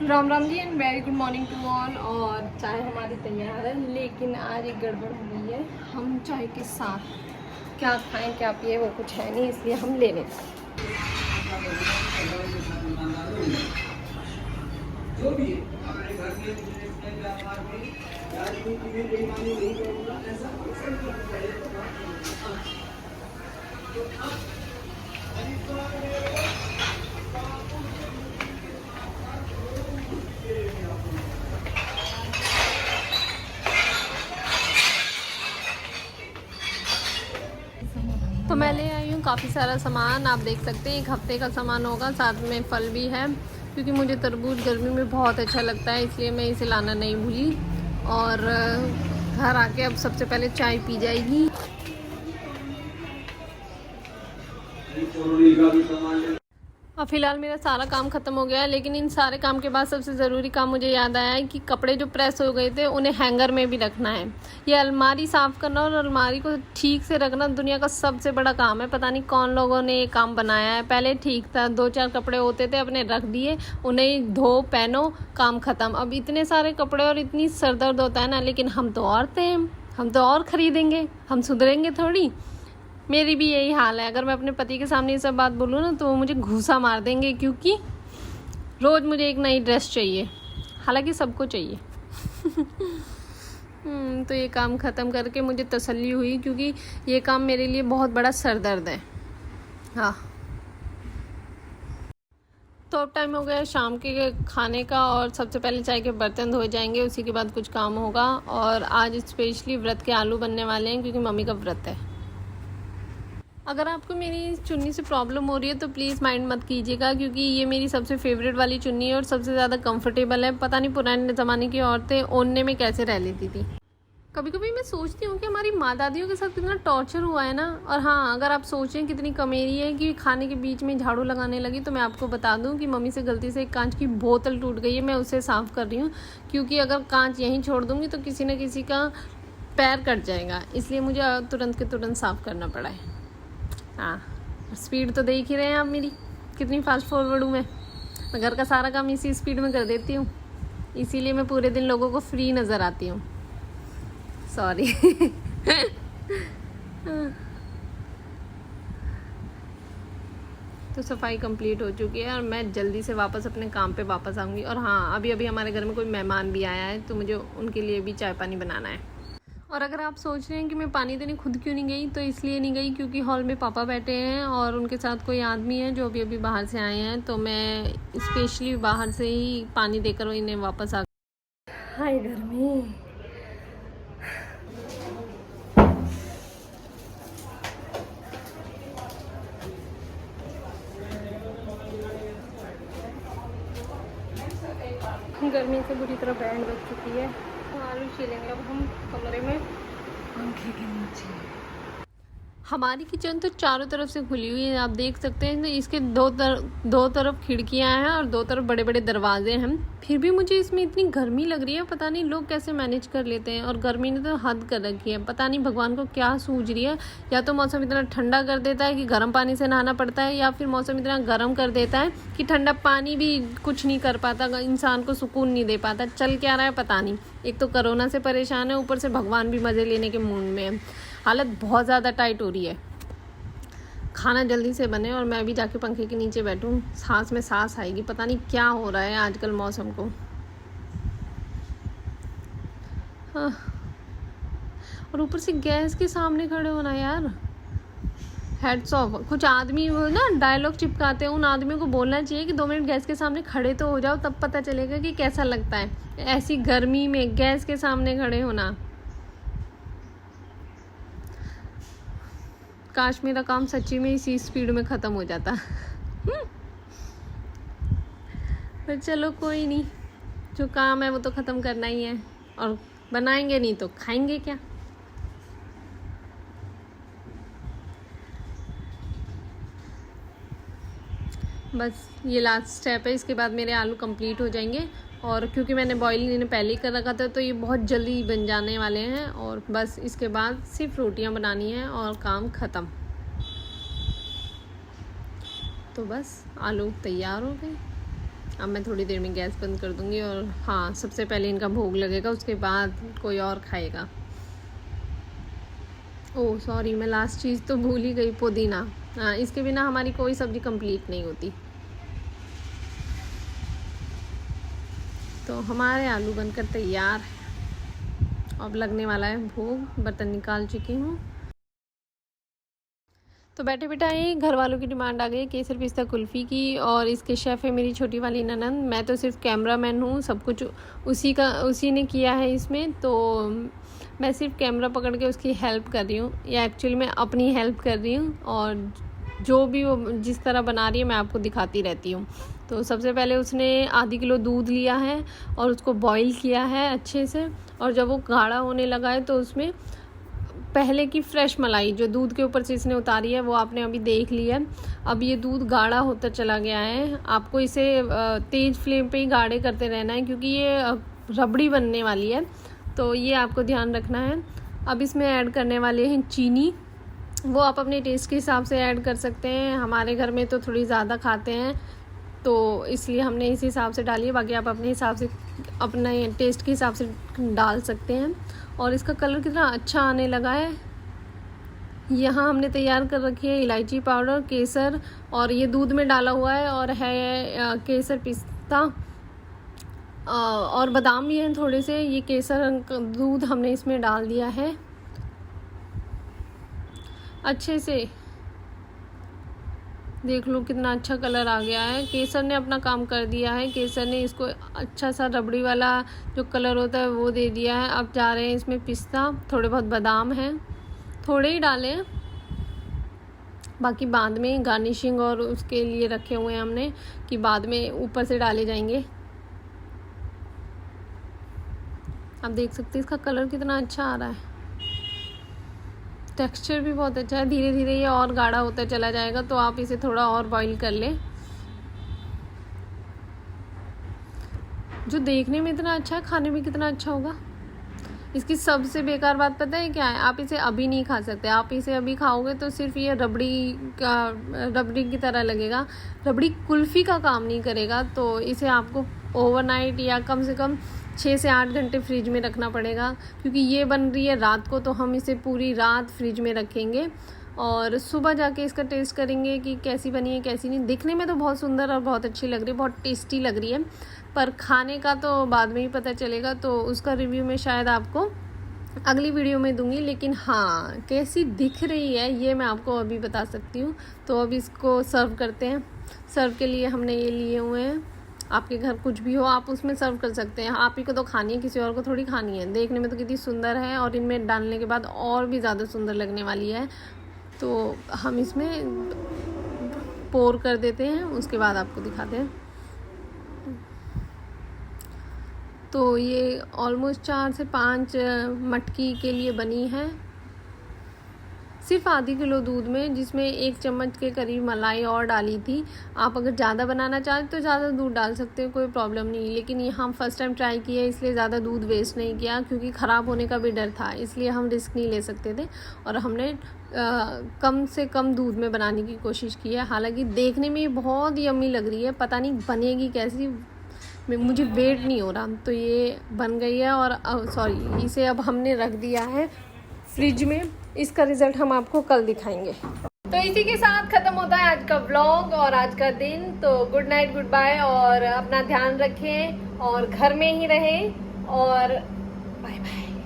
Ram Ram ji and very good morning to all. और चाय हमारी तैयार है, लेकिन आज एक गड़बड़ हो गई है। हम चाय के साथ क्या खाएं क्या पिए वो कुछ है नहीं, इसलिए हम लेने तो मैं ले आई हूँ काफ़ी सारा सामान। आप देख सकते हैं 1 हफ्ते का सामान होगा, साथ में फल भी है, क्योंकि मुझे तरबूज गर्मी में बहुत अच्छा लगता है, इसलिए मैं इसे लाना नहीं भूली। और घर आके अब सबसे पहले चाय पी जाएगी। और फिलहाल मेरा सारा काम ख़त्म हो गया है, लेकिन इन सारे काम के बाद सबसे ज़रूरी काम मुझे याद आया है कि कपड़े जो प्रेस हो गए थे उन्हें हैंगर में भी रखना है। ये अलमारी साफ़ करना और अलमारी को ठीक से रखना दुनिया का सबसे बड़ा काम है। पता नहीं कौन लोगों ने ये काम बनाया है। पहले ठीक था, 2-4 कपड़े होते थे, अपने रख दिए, उन्हें धो पहनो, काम ख़त्म। अब इतने सारे कपड़े और इतनी सरदर्द होता है ना। लेकिन हम तो औरतें हैं, हम तो और ख़रीदेंगे, हम सुधरेंगे थोड़ी। मेरी भी यही हाल है। अगर मैं अपने पति के सामने ये सब बात बोलूँ ना तो वो मुझे घूसा मार देंगे, क्योंकि रोज़ मुझे एक नई ड्रेस चाहिए, हालांकि सबको चाहिए। तो ये काम ख़त्म करके मुझे तसल्ली हुई, क्योंकि ये काम मेरे लिए बहुत बड़ा सरदर्द है। हाँ, तो अब टाइम हो गया शाम के खाने का, और सबसे पहले चाय के बर्तन धोए जाएंगे, उसी के बाद कुछ काम होगा। और आज स्पेशली व्रत के आलू बनने वाले हैं, क्योंकि मम्मी का व्रत है। अगर आपको मेरी चुन्नी से प्रॉब्लम हो रही है तो प्लीज़ माइंड मत कीजिएगा, क्योंकि ये मेरी सबसे फेवरेट वाली चुन्नी है और सबसे ज़्यादा कंफर्टेबल है। पता नहीं पुराने ज़माने की औरतें ओढ़ने में कैसे रह लेती थी। कभी कभी मैं सोचती हूँ कि हमारी माँ दादियों के साथ कितना टॉर्चर हुआ है ना। और हाँ, अगर आप सोचें कितनी कमेरी है कि खाने के बीच में झाड़ू लगाने लगी, तो मैं आपको बता दूँ कि मम्मी से गलती से एक कांच की बोतल टूट गई है, मैं उसे साफ़ कर रही हूँ, क्योंकि अगर कांच यहीं छोड़ दूँगी तो किसी न किसी का पैर कट जाएगा, इसलिए मुझे तुरंत के तुरंत साफ़ करना पड़ा है। हाँ, स्पीड तो देख ही रहे हैं आप मेरी, कितनी फास्ट फॉरवर्ड हूँ मैं घर का सारा काम इसी स्पीड में कर देती हूँ, इसीलिए मैं पूरे दिन लोगों को फ्री नज़र आती हूँ। सॉरी। तो सफाई कंप्लीट हो चुकी है और मैं जल्दी से वापस अपने काम पे वापस आऊँगी। और हाँ, अभी अभी हमारे घर में कोई मेहमान भी आया है, तो मुझे उनके लिए भी चाय पानी बनाना है। और अगर आप सोच रहे हैं कि मैं पानी देने खुद क्यों नहीं गई, तो इसलिए नहीं गई क्योंकि हॉल में पापा बैठे हैं और उनके साथ कोई आदमी है जो अभी अभी बाहर से आए हैं, तो मैं स्पेशली बाहर से ही पानी देकर इन्हें वापस आ गई। हाय गर्मी। गर्मी से बुरी तरह बैंड बज चुकी है। आलू छीलेंगे अब हम कमरे में पंखे के नीचे। हमारी किचन तो चारों तरफ से खुली हुई है, आप देख सकते हैं। इसके दो तरफ खिड़कियां हैं और 2 तरफ बड़े बड़े दरवाजे हैं। फिर भी मुझे इसमें इतनी गर्मी लग रही है, पता नहीं लोग कैसे मैनेज कर लेते हैं। और गर्मी ने तो हद कर रखी है, पता नहीं भगवान को क्या सूझ रही है। या तो मौसम इतना ठंडा कर देता है कि गर्म पानी से नहाना पड़ता है, या फिर मौसम इतना गर्म कर देता है कि ठंडा पानी भी कुछ नहीं कर पाता, इंसान को सुकून नहीं दे पाता। चल क्या रहा है पता नहीं। एक तो कोरोना से परेशान है, ऊपर से भगवान भी मज़े लेने के मूड में है। हालत बहुत ज़्यादा टाइट हो रही है। खाना जल्दी से बने और मैं भी जाके पंखे के नीचे बैठूं, सांस में सांस आएगी। पता नहीं क्या हो रहा है आजकल मौसम को। हाँ, और ऊपर से गैस के सामने खड़े होना यार, हेड्स ऑफ। कुछ आदमी वो ना डायलॉग चिपकाते हैं, उन आदमियों को बोलना चाहिए कि 2 मिनट गैस के सामने खड़े तो हो जाओ, तब पता चलेगा कि कैसा लगता है ऐसी गर्मी में गैस के सामने खड़े होना। काश मेरा काम सच्ची में इसी स्पीड में ख़त्म हो जाता। पर चलो कोई नहीं, जो काम है वो तो ख़त्म करना ही है, और बनाएंगे नहीं तो खाएंगे क्या। बस ये लास्ट स्टेप है, इसके बाद मेरे आलू कंप्लीट हो जाएंगे। और क्योंकि मैंने बॉईल इन्हें पहले ही कर रखा था, तो ये बहुत जल्दी बन जाने वाले हैं। और बस इसके बाद सिर्फ रोटियां बनानी हैं और काम ख़त्म। तो बस आलू तैयार हो गए। अब मैं थोड़ी देर में गैस बंद कर दूँगी और हाँ, सबसे पहले इनका भोग लगेगा, उसके बाद कोई और खाएगा। ओह सॉरी, मैं लास्ट चीज़ तो भूल ही गई, पुदीना। हाँ, इसके बिना हमारी कोई सब्ज़ी कंप्लीट नहीं होती। तो हमारे आलू बनकर तैयार है, अब लगने वाला है भोग। बर्तन निकाल चुकी हूँ। तो बैठे बिठाए घर वालों की डिमांड आ गई केसर पिस्ता कुल्फ़ी की, और इसके शेफ़ है मेरी छोटी वाली ननंद। मैं तो सिर्फ कैमरामैन हूँ, सब कुछ उसी ने किया है इसमें, तो मैं सिर्फ कैमरा पकड़ के उसकी हेल्प कर रही हूँ, या एक्चुअली मैं अपनी हेल्प कर रही हूँ, और जो भी वो जिस तरह बना रही है मैं आपको दिखाती रहती हूँ। तो सबसे पहले उसने आधी किलो दूध लिया है और उसको बॉईल किया है अच्छे से, और जब वो गाढ़ा होने लगा है तो उसमें पहले की फ्रेश मलाई जो दूध के ऊपर से इसने उतारी है वो आपने अभी देख लिया है। अब ये दूध गाढ़ा होता चला गया है, आपको इसे तेज़ फ्लेम पे ही गाढ़े करते रहना है, क्योंकि ये रबड़ी बनने वाली है, तो ये आपको ध्यान रखना है। अब इसमें ऐड करने वाले हैं चीनी, वो आप अपने टेस्ट के हिसाब से ऐड कर सकते हैं। हमारे घर में तो थोड़ी ज़्यादा खाते हैं, तो इसलिए हमने इस हिसाब से डाली है, बाकी आप अपने हिसाब से अपने टेस्ट के हिसाब से डाल सकते हैं। और इसका कलर कितना अच्छा आने लगा है। यहाँ हमने तैयार कर रखी है इलायची पाउडर, केसर, और ये दूध में डाला हुआ है, और है केसर पिस्ता, और बादाम भी हैं थोड़े से। ये केसर दूध हमने इसमें डाल दिया है अच्छे से। देख लो कितना अच्छा कलर आ गया है, केसर ने अपना काम कर दिया है। केसर ने इसको अच्छा सा रबड़ी वाला जो कलर होता है वो दे दिया है। अब जा रहे हैं इसमें पिस्ता, थोड़े बहुत बादाम हैं, थोड़े ही डाले हैं, बाकी बाद में गार्निशिंग और उसके लिए रखे हुए हैं हमने कि बाद में ऊपर से डाले जाएंगे। आप देख सकते हैं इसका कलर कितना अच्छा आ रहा है, टेक्सचर भी बहुत अच्छा है। धीरे धीरे ये और गाढ़ा होता चला जाएगा, तो आप इसे थोड़ा और बॉईल कर लें। जो देखने में इतना अच्छा है, खाने में कितना अच्छा होगा। इसकी सबसे बेकार बात पता है क्या है? आप इसे अभी नहीं खा सकते। आप इसे अभी खाओगे तो सिर्फ ये रबड़ी की तरह लगेगा, रबड़ी कुल्फ़ी का काम नहीं करेगा। तो इसे आपको ओवरनाइट या कम से कम 6 से 8 घंटे फ्रिज में रखना पड़ेगा, क्योंकि ये बन रही है रात को, तो हम इसे पूरी रात फ्रिज में रखेंगे और सुबह जाके इसका टेस्ट करेंगे कि कैसी बनी है कैसी नहीं। दिखने में तो बहुत सुंदर और बहुत अच्छी लग रही है, बहुत टेस्टी लग रही है, पर खाने का तो बाद में ही पता चलेगा। तो उसका रिव्यू मैं शायद आपको अगली वीडियो में दूंगी, लेकिन हाँ कैसी दिख रही है ये मैं आपको अभी बता सकती हूँ। तो अब इसको सर्व करते हैं। सर्व के लिए हमने ये लिए हुए हैं, आपके घर कुछ भी हो आप उसमें सर्व कर सकते हैं। आप ही को तो खानी है, किसी और को थोड़ी खानी है। देखने में तो कितनी सुंदर है, और इनमें डालने के बाद और भी ज़्यादा सुंदर लगने वाली है। तो हम इसमें पोर कर देते हैं, उसके बाद आपको दिखाते हैं। तो ये ऑलमोस्ट 4 से 5 मटकी के लिए बनी है, सिर्फ आधी किलो दूध में, जिसमें 1 चम्मच के करीब मलाई और डाली थी। आप अगर ज़्यादा बनाना चाहें तो ज़्यादा दूध डाल सकते हैं, कोई प्रॉब्लम नहीं। लेकिन ये हम फर्स्ट टाइम ट्राई किया इसलिए ज़्यादा दूध वेस्ट नहीं किया, क्योंकि ख़राब होने का भी डर था, इसलिए हम रिस्क नहीं ले सकते थे। और हमने कम से कम दूध में बनाने की कोशिश की है। हालांकि देखने में ये बहुत यम्मी लग रही है, पता नहीं बनेगी कैसी, मुझे वेट नहीं हो रहा। तो ये बन गई है, और सॉरी इसे अब हमने रख दिया है फ्रिज में। इसका रिज़ल्ट हम आपको कल दिखाएंगे। तो इसी के साथ ख़त्म होता है आज का व्लॉग और आज का दिन। तो गुड नाइट, गुड बाय, और अपना ध्यान रखें और घर में ही रहें, और बाय बाय।